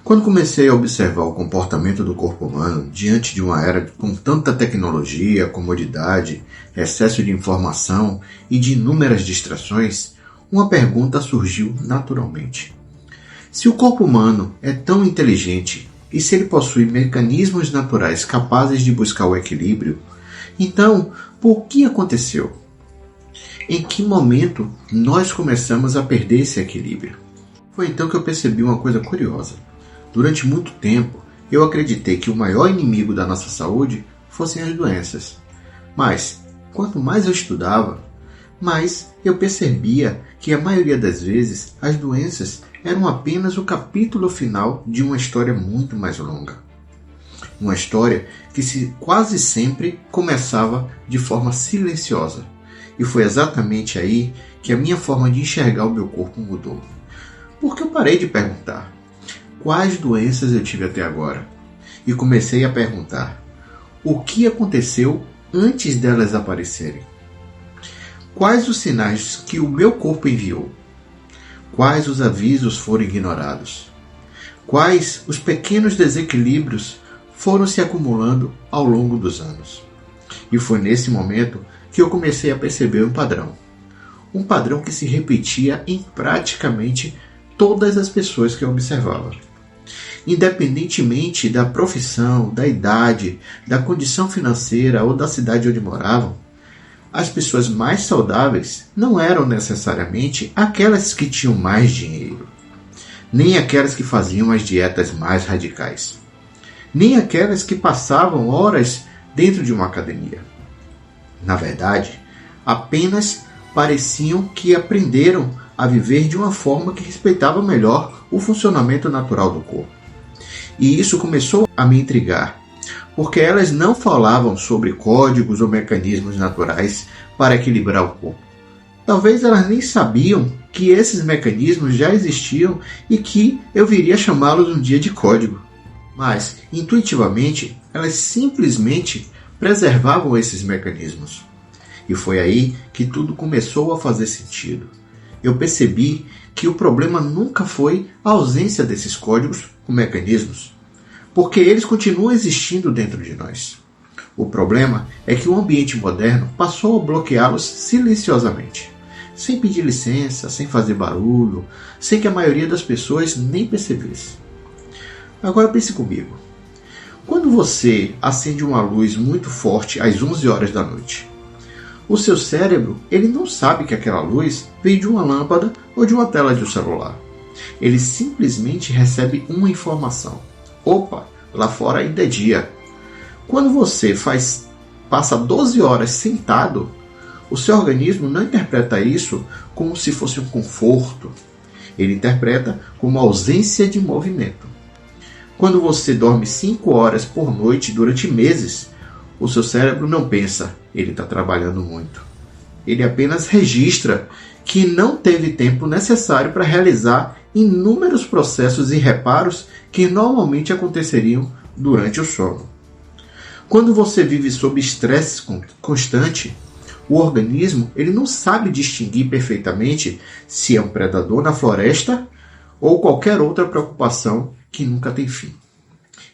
Quando comecei a observar o comportamento do corpo humano diante de uma era com tanta tecnologia, comodidade, excesso de informação e de inúmeras distrações, uma pergunta surgiu naturalmente. Se o corpo humano é tão inteligente e se ele possui mecanismos naturais capazes de buscar o equilíbrio, então, por que aconteceu? Em que momento nós começamos a perder esse equilíbrio? Foi então que eu percebi uma coisa curiosa. Durante muito tempo, eu acreditei que o maior inimigo da nossa saúde fossem as doenças. Mas, quanto mais eu estudava, mais eu percebia que a maioria das vezes as doenças eram apenas o capítulo final de uma história muito mais longa. Uma história que quase sempre começava de forma silenciosa. E foi exatamente aí que a minha forma de enxergar o meu corpo mudou. Porque eu parei de perguntar quais doenças eu tive até agora e comecei a perguntar o que aconteceu antes delas aparecerem. Quais os sinais que o meu corpo enviou? Quais os avisos foram ignorados? Quais os pequenos desequilíbrios foram se acumulando ao longo dos anos? E foi nesse momento que eu comecei a perceber um padrão. Um padrão que se repetia em praticamente todas as pessoas que eu observava. Independentemente da profissão, da idade, da condição financeira ou da cidade onde moravam, as pessoas mais saudáveis não eram necessariamente aquelas que tinham mais dinheiro, nem aquelas que faziam as dietas mais radicais, nem aquelas que passavam horas dentro de uma academia. Na verdade, apenas pareciam que aprenderam a viver de uma forma que respeitava melhor o funcionamento natural do corpo. E isso começou a me intrigar, porque elas não falavam sobre códigos ou mecanismos naturais para equilibrar o corpo. Talvez elas nem sabiam que esses mecanismos já existiam e que eu viria chamá-los um dia de código. Mas, intuitivamente, elas simplesmente preservavam esses mecanismos. E foi aí que tudo começou a fazer sentido. Eu percebi que o problema nunca foi a ausência desses códigos ou mecanismos, porque eles continuam existindo dentro de nós. O problema é que o ambiente moderno passou a bloqueá-los silenciosamente, sem pedir licença, sem fazer barulho, sem que a maioria das pessoas nem percebesse. Agora pense comigo. Quando você acende uma luz muito forte às 11 horas da noite, o seu cérebro ele não sabe que aquela luz veio de uma lâmpada ou de uma tela de um celular. Ele simplesmente recebe uma informação. Opa, lá fora ainda é dia. Quando você passa 12 horas sentado, o seu organismo não interpreta isso como se fosse um conforto. Ele interpreta como ausência de movimento. Quando você dorme 5 horas por noite durante meses, o seu cérebro não pensa, ele está trabalhando muito. Ele apenas registra que não teve tempo necessário para realizar inúmeros processos e reparos que normalmente aconteceriam durante o sono. Quando você vive sob estresse constante, o organismo ele não sabe distinguir perfeitamente se é um predador na floresta ou qualquer outra preocupação que nunca tem fim.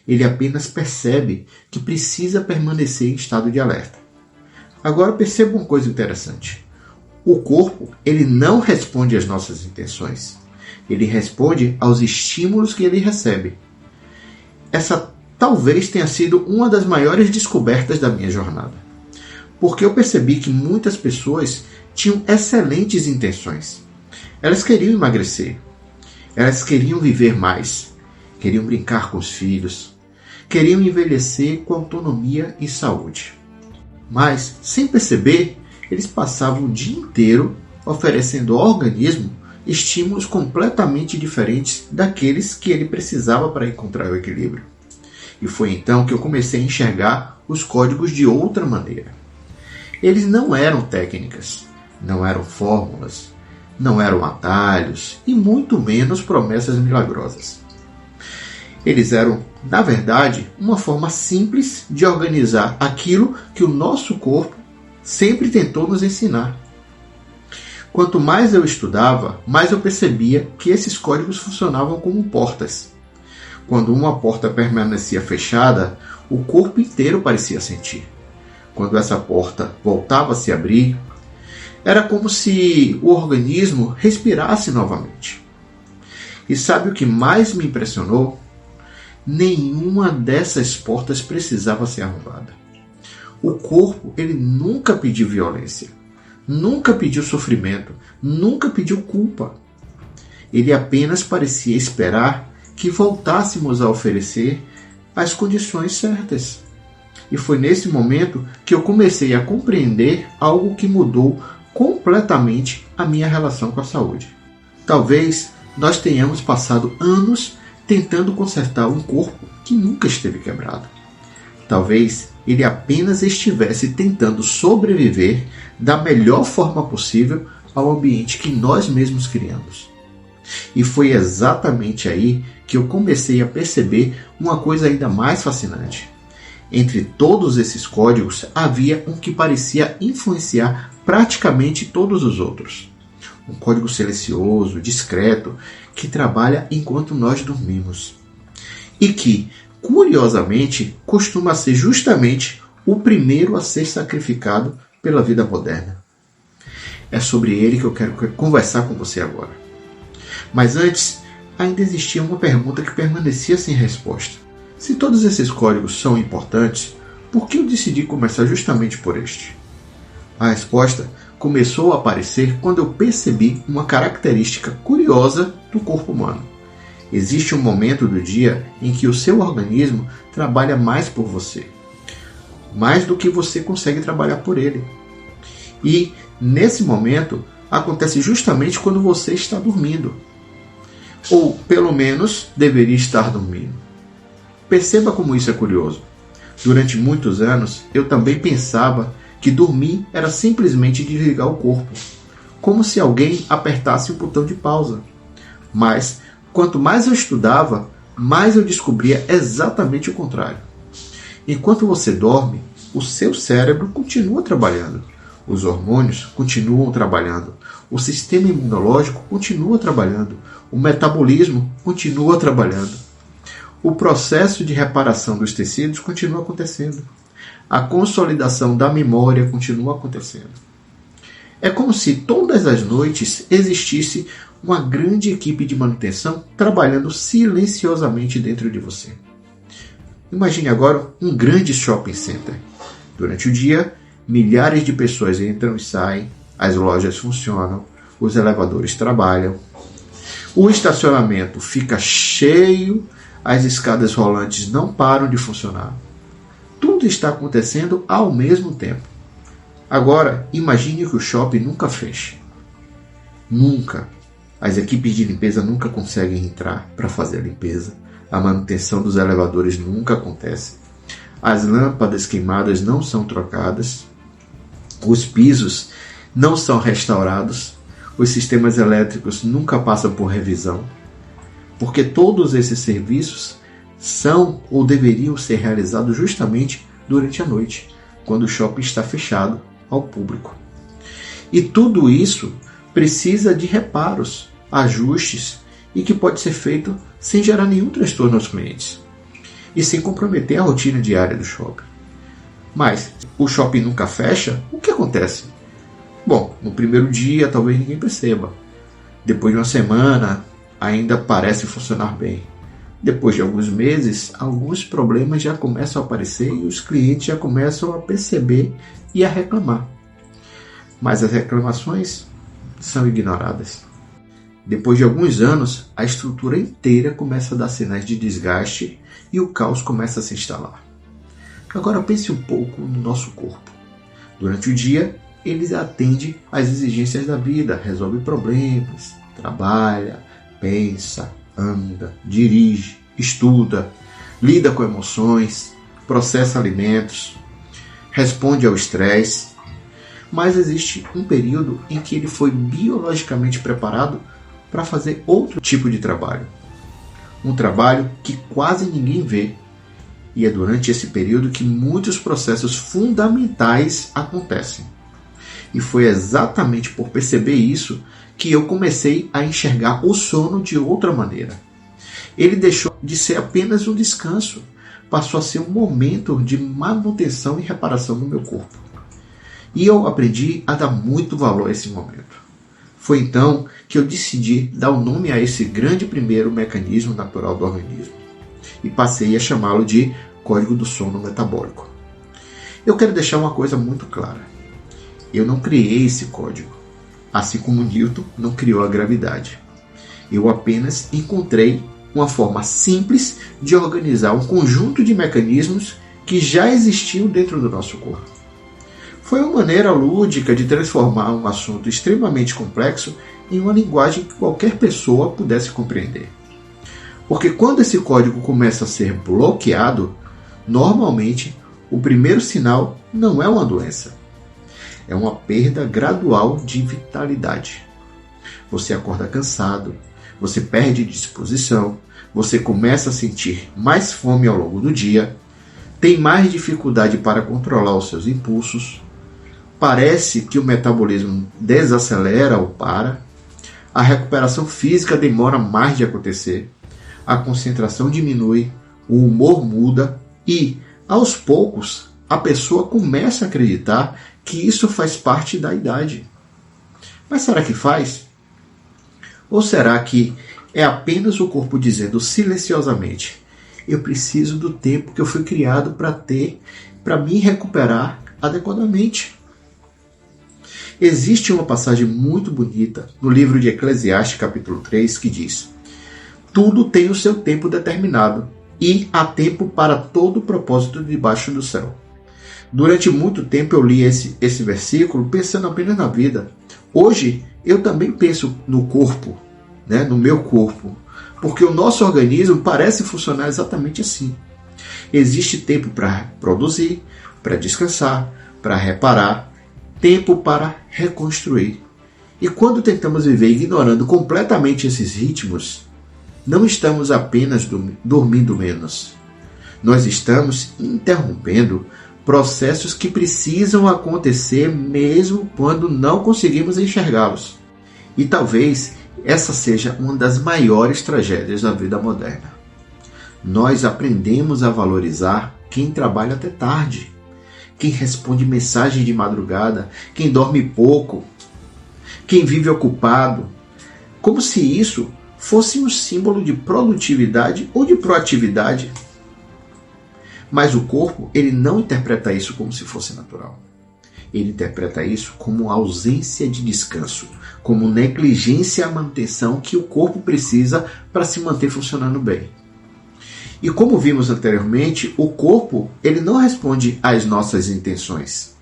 Ele apenas percebe que precisa permanecer em estado de alerta. Agora perceba uma coisa interessante. O corpo ele não responde às nossas intenções. Ele responde aos estímulos que ele recebe. Essa talvez tenha sido uma das maiores descobertas da minha jornada. Porque eu percebi que muitas pessoas tinham excelentes intenções. Elas queriam emagrecer. Elas queriam viver mais. Queriam brincar com os filhos. Queriam envelhecer com autonomia e saúde. Mas, sem perceber, eles passavam o dia inteiro oferecendo ao organismo estímulos completamente diferentes daqueles que ele precisava para encontrar o equilíbrio. E foi então que eu comecei a enxergar os códigos de outra maneira. Eles não eram técnicas, não eram fórmulas, não eram atalhos e muito menos promessas milagrosas. Eles eram, na verdade, uma forma simples de organizar aquilo que o nosso corpo sempre tentou nos ensinar. Quanto mais eu estudava, mais eu percebia que esses códigos funcionavam como portas. Quando uma porta permanecia fechada, o corpo inteiro parecia sentir. Quando essa porta voltava a se abrir, era como se o organismo respirasse novamente. E sabe o que mais me impressionou? Nenhuma dessas portas precisava ser arrombada. O corpo, ele nunca pediu violência, nunca pediu sofrimento, nunca pediu culpa. Ele apenas parecia esperar que voltássemos a oferecer as condições certas. E foi nesse momento que eu comecei a compreender algo que mudou completamente a minha relação com a saúde. Talvez nós tenhamos passado anos tentando consertar um corpo que nunca esteve quebrado. Talvez ele apenas estivesse tentando sobreviver da melhor forma possível ao ambiente que nós mesmos criamos. E foi exatamente aí que eu comecei a perceber uma coisa ainda mais fascinante. Entre todos esses códigos, havia um que parecia influenciar praticamente todos os outros. Um código silencioso, discreto, que trabalha enquanto nós dormimos. E que, curiosamente, costuma ser justamente o primeiro a ser sacrificado pela vida moderna. É sobre ele que eu quero conversar com você agora. Mas antes, ainda existia uma pergunta que permanecia sem resposta. Se todos esses códigos são importantes, por que eu decidi começar justamente por este? A resposta começou a aparecer quando eu percebi uma característica curiosa do corpo humano. Existe um momento do dia em que o seu organismo trabalha mais por você, mais do que você consegue trabalhar por ele. E, nesse momento, acontece justamente quando você está dormindo. Ou, pelo menos, deveria estar dormindo. Perceba como isso é curioso. Durante muitos anos, eu também pensava que dormir era simplesmente desligar o corpo, como se alguém apertasse o botão de pausa. Mas, quanto mais eu estudava, mais eu descobria exatamente o contrário. Enquanto você dorme, o seu cérebro continua trabalhando, os hormônios continuam trabalhando, o sistema imunológico continua trabalhando, o metabolismo continua trabalhando. O processo de reparação dos tecidos continua acontecendo. A consolidação da memória continua acontecendo. É como se todas as noites existisse uma grande equipe de manutenção trabalhando silenciosamente dentro de você. Imagine agora um grande shopping center. Durante o dia, milhares de pessoas entram e saem, as lojas funcionam, os elevadores trabalham, o estacionamento fica cheio, as escadas rolantes não param de funcionar. Tudo está acontecendo ao mesmo tempo. Agora, imagine que o shopping nunca feche. Nunca. As equipes de limpeza nunca conseguem entrar para fazer a limpeza. A manutenção dos elevadores nunca acontece. As lâmpadas queimadas não são trocadas. Os pisos não são restaurados. Os sistemas elétricos nunca passam por revisão. Porque todos esses serviços são ou deveriam ser realizados justamente durante a noite, quando o shopping está fechado ao público. E tudo isso precisa de reparos, ajustes, e que pode ser feito sem gerar nenhum transtorno aos clientes e sem comprometer a rotina diária do shopping. Mas o shopping nunca fecha, o que acontece? Bom, no primeiro dia talvez ninguém perceba. Depois de uma semana, ainda parece funcionar bem. Depois de alguns meses, alguns problemas já começam a aparecer e os clientes já começam a perceber e a reclamar. Mas as reclamações são ignoradas. Depois de alguns anos, a estrutura inteira começa a dar sinais de desgaste e o caos começa a se instalar. Agora pense um pouco no nosso corpo. Durante o dia, ele atende às exigências da vida, resolve problemas, trabalha, pensa, anda, dirige, estuda, lida com emoções, processa alimentos, responde ao estresse. Mas existe um período em que ele foi biologicamente preparado para fazer outro tipo de trabalho. Um trabalho que quase ninguém vê. E é durante esse período que muitos processos fundamentais acontecem. E foi exatamente por perceber isso que eu comecei a enxergar o sono de outra maneira. Ele deixou de ser apenas um descanso, passou a ser um momento de manutenção e reparação do meu corpo. E eu aprendi a dar muito valor a esse momento. Foi então que eu decidi dar o nome a esse grande primeiro mecanismo natural do organismo e passei a chamá-lo de Código do Sono Metabólico. Eu quero deixar uma coisa muito clara. Eu não criei esse código, assim como Newton não criou a gravidade. Eu apenas encontrei uma forma simples de organizar um conjunto de mecanismos que já existiam dentro do nosso corpo. Foi uma maneira lúdica de transformar um assunto extremamente complexo em uma linguagem que qualquer pessoa pudesse compreender. Porque quando esse código começa a ser bloqueado, normalmente o primeiro sinal não é uma doença. É uma perda gradual de vitalidade. Você acorda cansado, você perde disposição, você começa a sentir mais fome ao longo do dia, tem mais dificuldade para controlar os seus impulsos, parece que o metabolismo desacelera ou para, a recuperação física demora mais de acontecer, a concentração diminui, o humor muda e, aos poucos, a pessoa começa a acreditar que isso faz parte da idade. Mas será que faz? Ou será que é apenas o corpo dizendo silenciosamente: eu preciso do tempo que eu fui criado para ter, para me recuperar adequadamente? Existe uma passagem muito bonita no livro de Eclesiastes, capítulo 3, que diz: tudo tem o seu tempo determinado, e há tempo para todo o propósito debaixo do céu. Durante muito tempo eu li esse versículo pensando apenas na vida. Hoje eu também penso no corpo, no meu corpo, porque o nosso organismo parece funcionar exatamente assim. Existe tempo para produzir, para descansar, para reparar, tempo para reconstruir. E quando tentamos viver ignorando completamente esses ritmos, não estamos apenas dormindo menos. Nós estamos interrompendo processos que precisam acontecer mesmo quando não conseguimos enxergá-los. E talvez essa seja uma das maiores tragédias da vida moderna. Nós aprendemos a valorizar quem trabalha até tarde, quem responde mensagem de madrugada, quem dorme pouco, quem vive ocupado, como se isso fosse um símbolo de produtividade ou de proatividade. Mas o corpo, ele não interpreta isso como se fosse natural. Ele interpreta isso como ausência de descanso, como negligência à manutenção que o corpo precisa para se manter funcionando bem. E como vimos anteriormente, o corpo ele não responde às nossas intenções.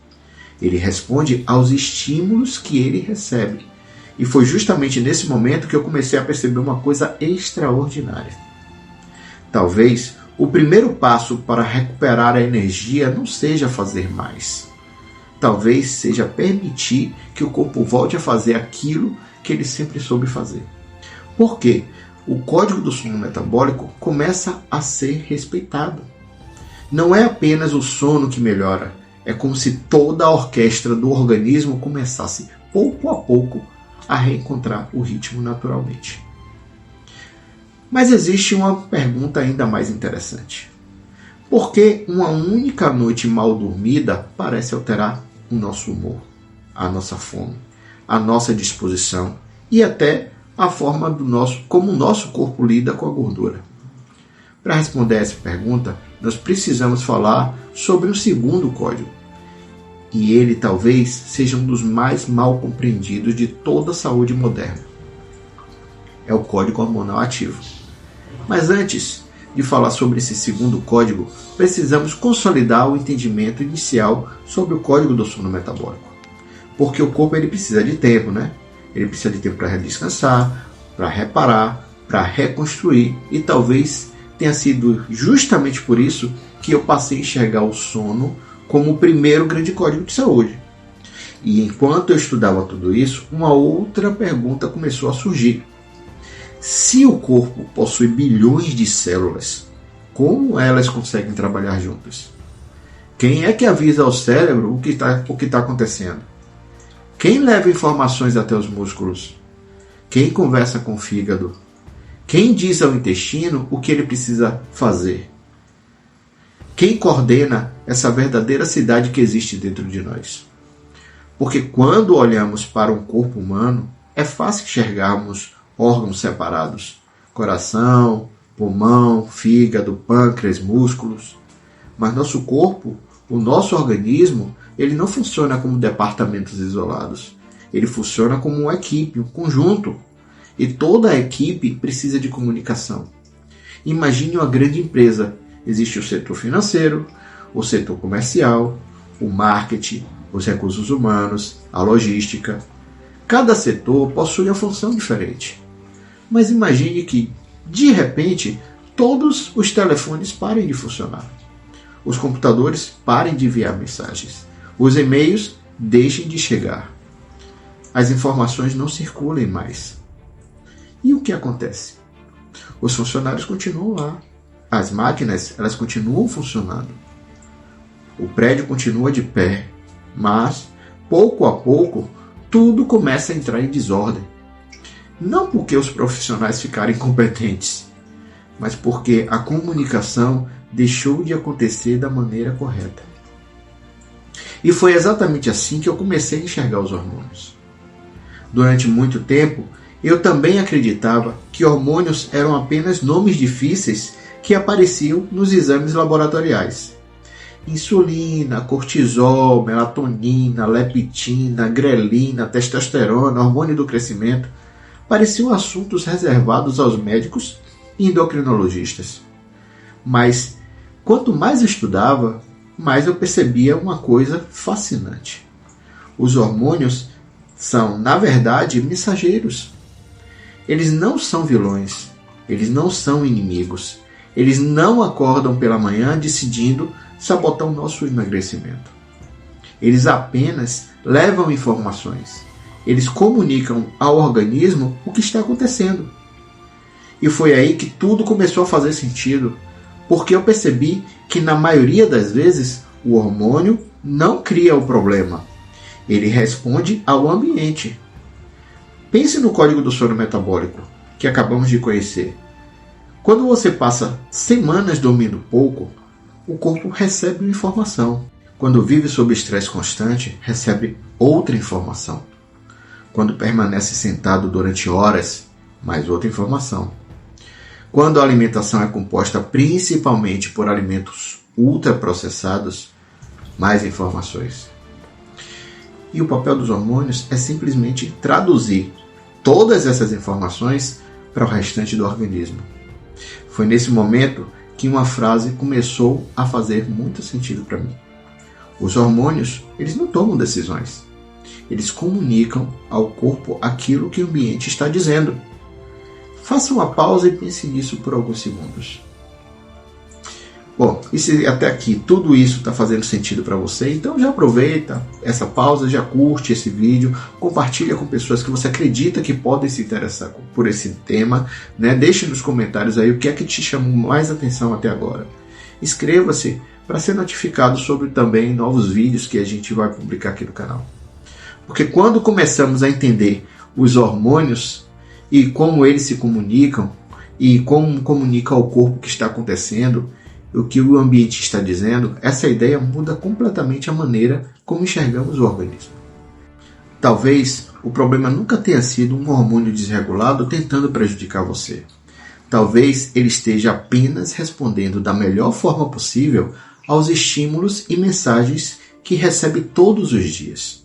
Ele responde aos estímulos que ele recebe. E foi justamente nesse momento que eu comecei a perceber uma coisa extraordinária. Talvez o primeiro passo para recuperar a energia não seja fazer mais. Talvez seja permitir que o corpo volte a fazer aquilo que ele sempre soube fazer. Por quê? O código do sono metabólico começa a ser respeitado. Não é apenas o sono que melhora, é como se toda a orquestra do organismo começasse, pouco a pouco, a reencontrar o ritmo naturalmente. Mas existe uma pergunta ainda mais interessante. Por que uma única noite mal dormida parece alterar o nosso humor, a nossa fome, a nossa disposição e até a forma como o nosso corpo lida com a gordura? Para responder essa pergunta, nós precisamos falar sobre o segundo código. E ele talvez seja um dos mais mal compreendidos de toda a saúde moderna. É o código hormonal ativo. Mas antes de falar sobre esse segundo código, precisamos consolidar o entendimento inicial sobre o código do sono metabólico. Porque o corpo ele precisa de tempo, Ele precisa de tempo para descansar, para reparar, para reconstruir. E talvez tenha sido justamente por isso que eu passei a enxergar o sono como o primeiro grande código de saúde. E enquanto eu estudava tudo isso, uma outra pergunta começou a surgir. Se o corpo possui bilhões de células, como elas conseguem trabalhar juntas? Quem é que avisa ao cérebro o que está acontecendo? Quem leva informações até os músculos? Quem conversa com o fígado? Quem diz ao intestino o que ele precisa fazer? Quem coordena essa verdadeira cidade que existe dentro de nós? Porque quando olhamos para um corpo humano, é fácil enxergarmos órgãos separados. Coração, pulmão, fígado, pâncreas, músculos. Mas nosso corpo, o nosso organismo, ele não funciona como departamentos isolados. Ele funciona como uma equipe, um conjunto. E toda a equipe precisa de comunicação. Imagine uma grande empresa. Existe o setor financeiro, o setor comercial, o marketing, os recursos humanos, a logística. Cada setor possui uma função diferente. Mas imagine que, de repente, todos os telefones parem de funcionar. Os computadores parem de enviar mensagens. Os e-mails deixem de chegar. As informações não circulem mais. E o que acontece? Os funcionários continuam lá. As máquinas, elas continuam funcionando. O prédio continua de pé. Mas, pouco a pouco, tudo começa a entrar em desordem. Não porque os profissionais ficaram incompetentes, mas porque a comunicação deixou de acontecer da maneira correta. E foi exatamente assim que eu comecei a enxergar os hormônios. Durante muito tempo, eu também acreditava que hormônios eram apenas nomes difíceis que apareciam nos exames laboratoriais. Insulina, cortisol, melatonina, leptina, grelina, testosterona, hormônio do crescimento pareciam assuntos reservados aos médicos e endocrinologistas. Mas, quanto mais eu estudava, mais eu percebia uma coisa fascinante. Os hormônios são, na verdade, mensageiros. Eles não são vilões, eles não são inimigos, eles não acordam pela manhã decidindo sabotar o nosso emagrecimento. Eles apenas levam informações. Eles comunicam ao organismo o que está acontecendo. E foi aí que tudo começou a fazer sentido, porque eu percebi que na maioria das vezes o hormônio não cria o problema. Ele responde ao ambiente. Pense no código do sono metabólico, que acabamos de conhecer. Quando você passa semanas dormindo pouco, o corpo recebe uma informação. Quando vive sob estresse constante, recebe outra informação. Quando permanece sentado durante horas, mais outra informação. Quando a alimentação é composta principalmente por alimentos ultraprocessados, mais informações. E o papel dos hormônios é simplesmente traduzir todas essas informações para o restante do organismo. Foi nesse momento que uma frase começou a fazer muito sentido para mim. Os hormônios, eles não tomam decisões. Eles comunicam ao corpo aquilo que o ambiente está dizendo. Faça uma pausa e pense nisso por alguns segundos. Bom, e se até aqui tudo isso está fazendo sentido para você, então já aproveita essa pausa, já curte esse vídeo, compartilha com pessoas que você acredita que podem se interessar por esse tema, né? Deixe nos comentários aí o que é que te chamou mais atenção até agora. Inscreva-se para ser notificado sobre também novos vídeos que a gente vai publicar aqui no canal. Porque quando começamos a entender os hormônios e como eles se comunicam e como comunica ao corpo o que está acontecendo, o que o ambiente está dizendo, essa ideia muda completamente a maneira como enxergamos o organismo. Talvez o problema nunca tenha sido um hormônio desregulado tentando prejudicar você. Talvez ele esteja apenas respondendo da melhor forma possível aos estímulos e mensagens que recebe todos os dias.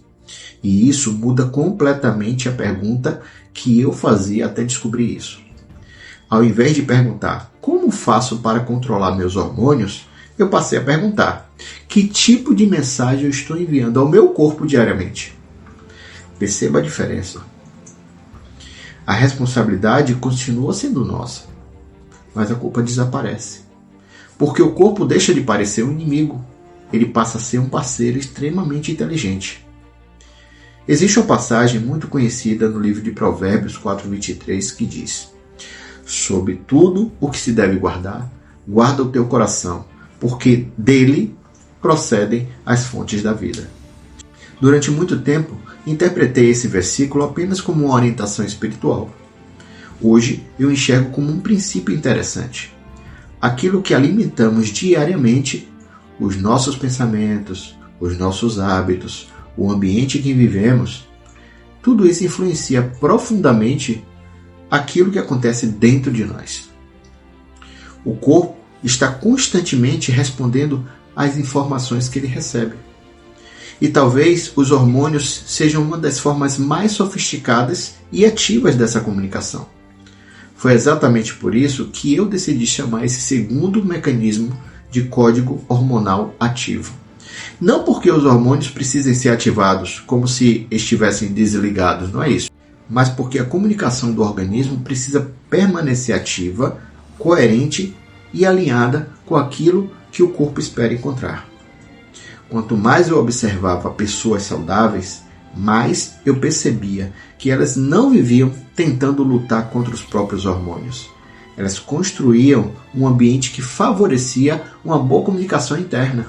E isso muda completamente a pergunta que eu fazia até descobrir isso. Ao invés de perguntar como faço para controlar meus hormônios, eu passei a perguntar que tipo de mensagem eu estou enviando ao meu corpo diariamente. Perceba a diferença. A responsabilidade continua sendo nossa, mas a culpa desaparece. Porque o corpo deixa de parecer um inimigo, ele passa a ser um parceiro extremamente inteligente. Existe uma passagem muito conhecida no livro de Provérbios 4:23 que diz: sobre tudo o que se deve guardar, guarda o teu coração, porque dele procedem as fontes da vida. Durante muito tempo, interpretei esse versículo apenas como uma orientação espiritual. Hoje eu enxergo como um princípio interessante. Aquilo que alimentamos diariamente, os nossos pensamentos, os nossos hábitos, o ambiente em que vivemos, tudo isso influencia profundamente aquilo que acontece dentro de nós. O corpo está constantemente respondendo às informações que ele recebe. E talvez os hormônios sejam uma das formas mais sofisticadas e ativas dessa comunicação. Foi exatamente por isso que eu decidi chamar esse segundo mecanismo de código hormonal ativo. Não porque os hormônios precisem ser ativados como se estivessem desligados, não é isso. Mas porque a comunicação do organismo precisa permanecer ativa, coerente e alinhada com aquilo que o corpo espera encontrar. Quanto mais eu observava pessoas saudáveis, mais eu percebia que elas não viviam tentando lutar contra os próprios hormônios. Elas construíam um ambiente que favorecia uma boa comunicação interna.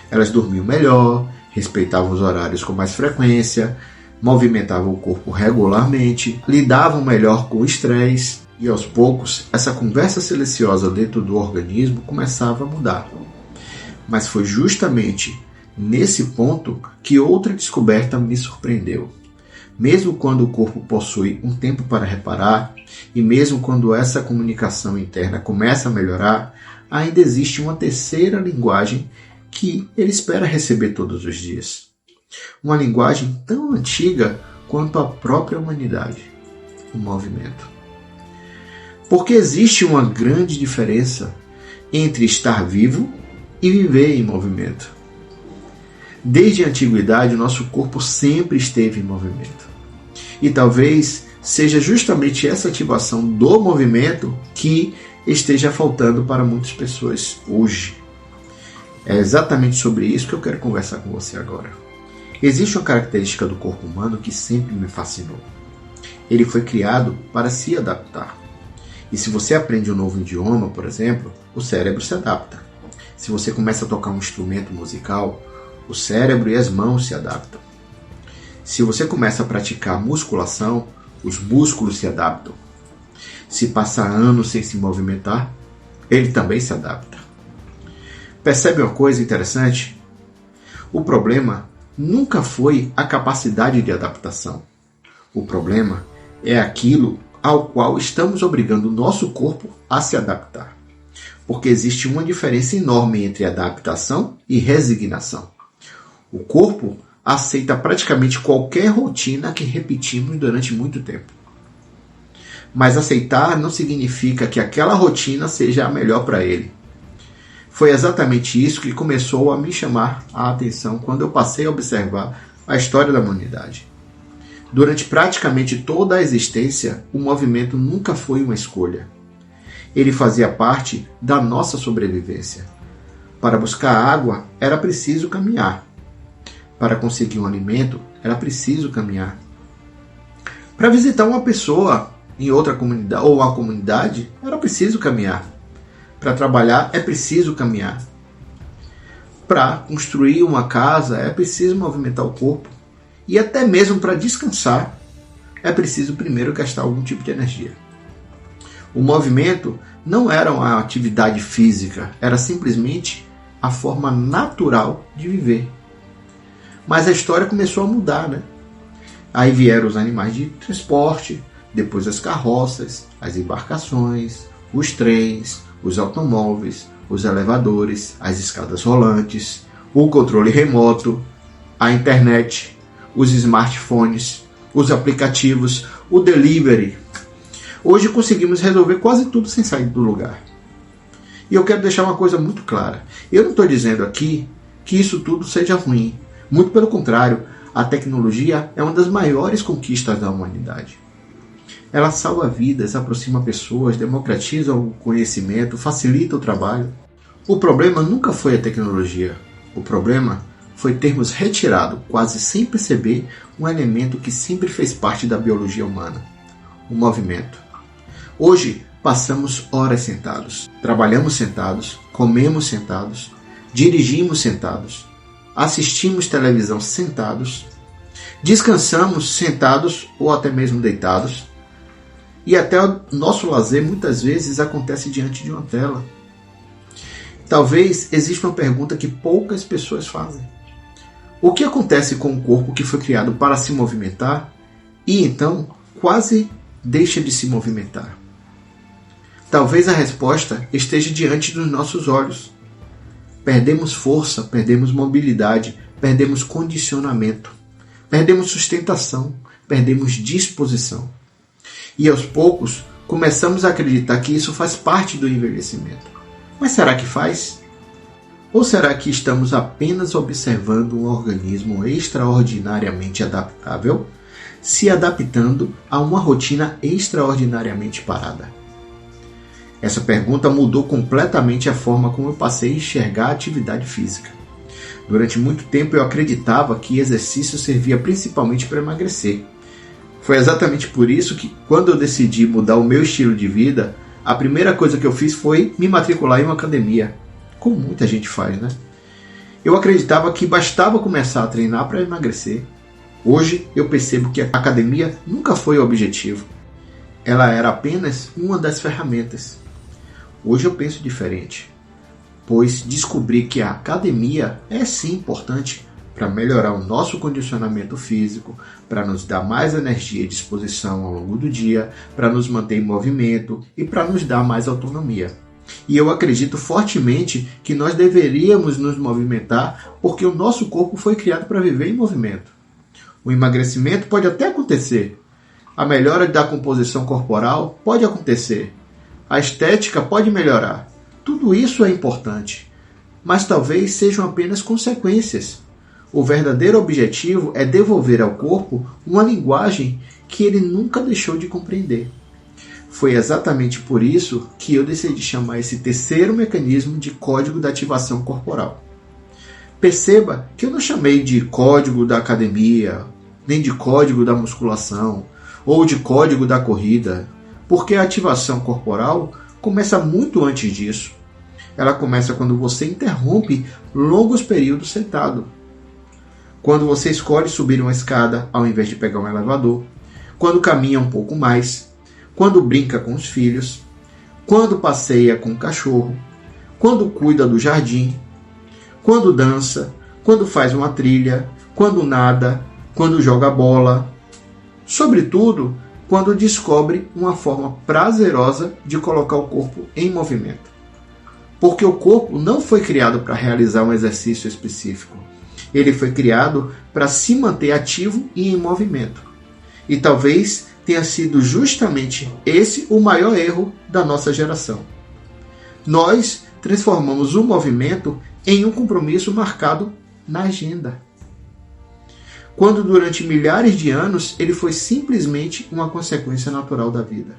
Elas dormiam melhor, respeitavam os horários com mais frequência, movimentavam o corpo regularmente, lidavam melhor com o estresse e, aos poucos, essa conversa silenciosa dentro do organismo começava a mudar. Mas foi justamente nesse ponto que outra descoberta me surpreendeu. Mesmo quando o corpo possui um tempo para reparar, e mesmo quando essa comunicação interna começa a melhorar, ainda existe uma terceira linguagem que ele espera receber todos os dias. Uma linguagem tão antiga quanto a própria humanidade: o movimento. Porque existe uma grande diferença entre estar vivo e viver em movimento. Desde a antiguidade, o nosso corpo sempre esteve em movimento. E talvez seja justamente essa ativação do movimento que esteja faltando para muitas pessoas hoje. É exatamente sobre isso que eu quero conversar com você agora. Existe uma característica do corpo humano que sempre me fascinou. Ele foi criado para se adaptar. E se você aprende um novo idioma, por exemplo, o cérebro se adapta. Se você começa a tocar um instrumento musical, o cérebro e as mãos se adaptam. Se você começa a praticar musculação, os músculos se adaptam. Se passar anos sem se movimentar, ele também se adapta. Percebe uma coisa interessante? O problema nunca foi a capacidade de adaptação. O problema é aquilo ao qual estamos obrigando o nosso corpo a se adaptar. Porque existe uma diferença enorme entre adaptação e resignação. O corpo aceita praticamente qualquer rotina que repetimos durante muito tempo. Mas aceitar não significa que aquela rotina seja a melhor para ele. Foi exatamente isso que começou a me chamar a atenção quando eu passei a observar a história da humanidade. Durante praticamente toda a existência, o movimento nunca foi uma escolha. Ele fazia parte da nossa sobrevivência. Para buscar água, era preciso caminhar. Para conseguir um alimento, era preciso caminhar. Para visitar uma pessoa em outra comunidade ou uma comunidade, era preciso caminhar. Para trabalhar, é preciso caminhar. Para construir uma casa, é preciso movimentar o corpo. E até mesmo para descansar, é preciso primeiro gastar algum tipo de energia. O movimento não era uma atividade física, era simplesmente a forma natural de viver. Mas a história começou a mudar, né? Aí vieram os animais de transporte, depois as carroças, as embarcações, os trens, os automóveis, os elevadores, as escadas rolantes, o controle remoto, a internet, os smartphones, os aplicativos, o delivery. Hoje conseguimos resolver quase tudo sem sair do lugar. E eu quero deixar uma coisa muito clara. Eu não estou dizendo aqui que isso tudo seja ruim. Muito pelo contrário, a tecnologia é uma das maiores conquistas da humanidade. Ela salva vidas, aproxima pessoas, democratiza o conhecimento, facilita o trabalho. O problema nunca foi a tecnologia. O problema foi termos retirado, quase sem perceber, um elemento que sempre fez parte da biologia humana: o movimento. Hoje, passamos horas sentados, trabalhamos sentados, comemos sentados, dirigimos sentados, assistimos televisão sentados, descansamos sentados ou até mesmo deitados. E até o nosso lazer muitas vezes acontece diante de uma tela. Talvez exista uma pergunta que poucas pessoas fazem. O que acontece com o corpo que foi criado para se movimentar e então quase deixa de se movimentar? Talvez a resposta esteja diante dos nossos olhos. Perdemos força, perdemos mobilidade, perdemos condicionamento, perdemos sustentação, perdemos disposição. E aos poucos começamos a acreditar que isso faz parte do envelhecimento. Mas será que faz? Ou será que estamos apenas observando um organismo extraordinariamente adaptável, se adaptando a uma rotina extraordinariamente parada? Essa pergunta mudou completamente a forma como eu passei a enxergar a atividade física. Durante muito tempo eu acreditava que exercício servia principalmente para emagrecer. Foi exatamente por isso que, quando eu decidi mudar o meu estilo de vida, a primeira coisa que eu fiz foi me matricular em uma academia. Como muita gente faz, né? Eu acreditava que bastava começar a treinar para emagrecer. Hoje eu percebo que a academia nunca foi o objetivo. Ela era apenas uma das ferramentas. Hoje eu penso diferente, pois descobri que a academia é sim importante para melhorar o nosso condicionamento físico, para nos dar mais energia e disposição ao longo do dia, para nos manter em movimento e para nos dar mais autonomia. E eu acredito fortemente que nós deveríamos nos movimentar porque o nosso corpo foi criado para viver em movimento. O emagrecimento pode até acontecer. A melhora da composição corporal pode acontecer. A estética pode melhorar. Tudo isso é importante. Mas talvez sejam apenas consequências. O verdadeiro objetivo é devolver ao corpo uma linguagem que ele nunca deixou de compreender. Foi exatamente por isso que eu decidi chamar esse terceiro mecanismo de código da ativação corporal. Perceba que eu não chamei de código da academia, nem de código da musculação, ou de código da corrida, porque a ativação corporal começa muito antes disso. Ela começa quando você interrompe longos períodos sentado. Quando você escolhe subir uma escada ao invés de pegar um elevador, quando caminha um pouco mais, quando brinca com os filhos, quando passeia com o cachorro, quando cuida do jardim, quando dança, quando faz uma trilha, quando nada, quando joga bola. Sobretudo, quando descobre uma forma prazerosa de colocar o corpo em movimento. Porque o corpo não foi criado para realizar um exercício específico. Ele foi criado para se manter ativo e em movimento. E talvez tenha sido justamente esse o maior erro da nossa geração. Nós transformamos o movimento em um compromisso marcado na agenda, quando durante milhares de anos ele foi simplesmente uma consequência natural da vida.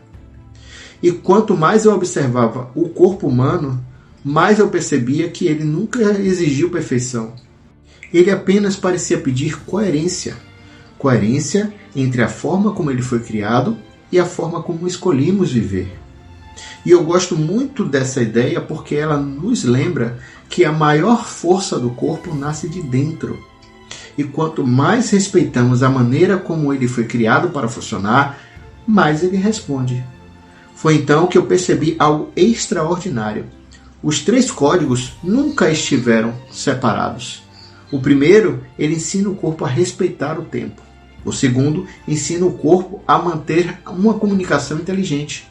E quanto mais eu observava o corpo humano, mais eu percebia que ele nunca exigiu perfeição. Ele apenas parecia pedir coerência. Coerência entre a forma como ele foi criado e a forma como escolhemos viver. E eu gosto muito dessa ideia porque ela nos lembra que a maior força do corpo nasce de dentro. E quanto mais respeitamos a maneira como ele foi criado para funcionar, mais ele responde. Foi então que eu percebi algo extraordinário. Os 3 códigos nunca estiveram separados. O primeiro, ele ensina o corpo a respeitar o tempo. O segundo, ensina o corpo a manter uma comunicação inteligente.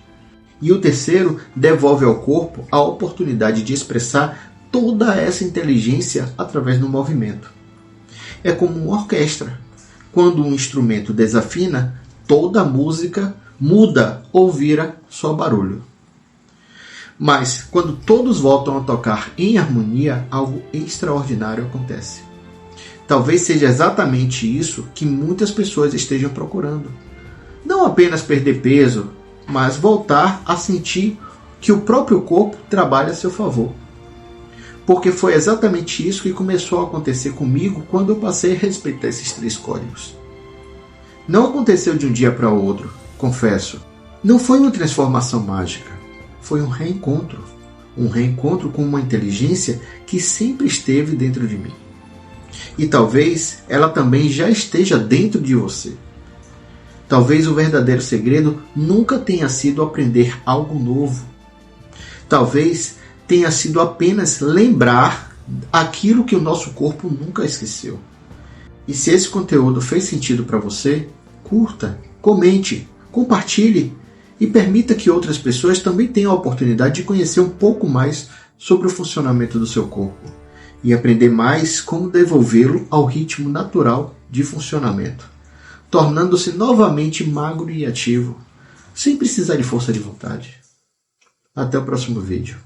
E o terceiro, devolve ao corpo a oportunidade de expressar toda essa inteligência através do movimento. É como uma orquestra. Quando um instrumento desafina, toda a música muda ou vira só barulho. Mas, quando todos voltam a tocar em harmonia, algo extraordinário acontece. Talvez seja exatamente isso que muitas pessoas estejam procurando. Não apenas perder peso, mas voltar a sentir que o próprio corpo trabalha a seu favor. Porque foi exatamente isso que começou a acontecer comigo quando eu passei a respeitar esses 3 códigos. Não aconteceu de um dia para o outro, confesso. Não foi uma transformação mágica. Foi um reencontro. Um reencontro com uma inteligência que sempre esteve dentro de mim. E talvez ela também já esteja dentro de você. Talvez o verdadeiro segredo nunca tenha sido aprender algo novo. Talvez tenha sido apenas lembrar aquilo que o nosso corpo nunca esqueceu. E se esse conteúdo fez sentido para você, curta, comente, compartilhe e permita que outras pessoas também tenham a oportunidade de conhecer um pouco mais sobre o funcionamento do seu corpo e aprender mais como devolvê-lo ao ritmo natural de funcionamento, tornando-se novamente magro e ativo, sem precisar de força de vontade. Até o próximo vídeo.